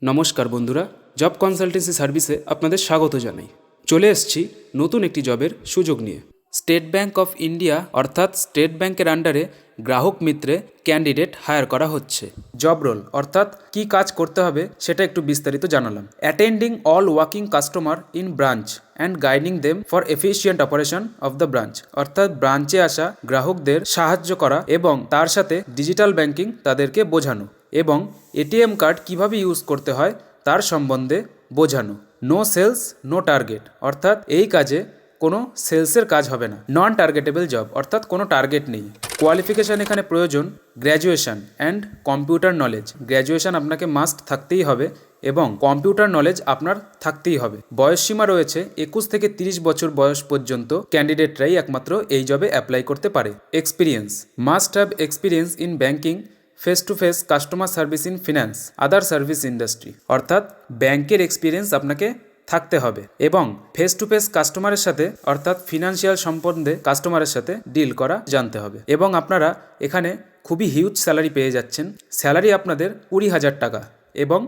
নমস্কার বন্ধুরা, job consultancy সার্ভিসে আপনাদের স্বাগত জানাই। চলে এসেছি নতুন একটি জবের সুযোগ নিয়ে। স্টেট ব্যাংক অফ ইন্ডিয়া অর্থাৎ স্টেট ব্যাংকের আন্ডারে গ্রাহক মিত্রে ক্যান্ডিডেট হায়ার করা হচ্ছে। জব রোল অর্থাৎ কি কাজ করতে হবে সেটা একটু বিস্তারিত জানালাম। Attending all working customer in branch and guiding them for efficient operation of the branch, অর্থাৎ ব্রাঞ্চে আসা গ্রাহকদের সাহায্য করা এবং তার সাথে ডিজিটাল ব্যাংকিং তাদেরকে বোঝানো এবং এটিএম কার্ড কিভাবে ইউজ করতে হয় তার সম্বন্ধে বোঝানো। নো সেলস নো টার্গেট, অর্থাৎ এই কাজে কোনো সেলসের কাজ হবে না। নন টার্গেটেবল জব, অর্থাৎ কোনো টার্গেট নেই। কোয়ালিফিকেশান এখানে প্রয়োজন graduation and computer knowledge. Graduation আপনাকে মাস্ট থাকতেই হবে এবং কম্পিউটার নলেজ আপনার থাকতেই হবে। বয়সসীমা রয়েছে 21 থেকে 30 বছর বয়স পর্যন্ত ক্যান্ডিডেটরাই একমাত্র এই জবে অ্যাপ্লাই করতে পারে। Experience must have experience in banking, face to face customer service in finance other service industry, অর্থাৎ ব্যাংকের এক্সপিরিয়েন্স আপনাকে থাকতে হবে এবং ফেস টু ফেস কাস্টমারের সাথে অর্থাৎ ফিনান্সিয়াল সম্বন্ধে কাস্টমারের সাথে ডিল করা জানতে হবে। এবং আপনারা এখানে খুবই হিউজ স্যালারি পেয়ে যাচ্ছেন। স্যালারি আপনাদের 20,000 টাকা এবং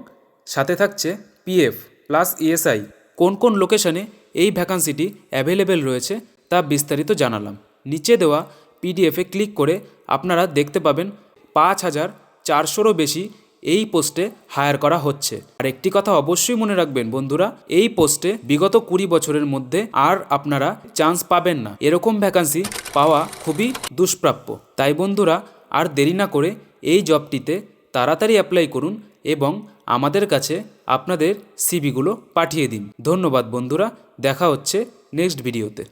সাথে থাকছে পিএফ প্লাস ইএসআই। কোন কোন লোকেশনে এই ভ্যাকান্সিটি অ্যাভেলেবেল রয়েছে তা বিস্তারিত জানালাম। নিচে দেওয়া পিডিএফে ক্লিক করে আপনারা দেখতে পাবেন 5,400-রও বেশি এই পোস্টে হায়ার করা হচ্ছে। আর একটি কথা অবশ্যই মনে রাখবেন বন্ধুরা, এই পোস্টে বিগত 20 বছরের মধ্যে আর আপনারা চান্স পাবেন না। এরকম ভ্যাকান্সি পাওয়া খুবই দুষ্প্রাপ্য। তাই বন্ধুরা আর দেরি না করে এই জবটিতে তাড়াতাড়ি অ্যাপ্লাই করুন এবং আমাদের কাছে আপনাদের সিভিগুলো পাঠিয়ে দিন। ধন্যবাদ বন্ধুরা, দেখা হচ্ছে নেক্সট ভিডিওতে।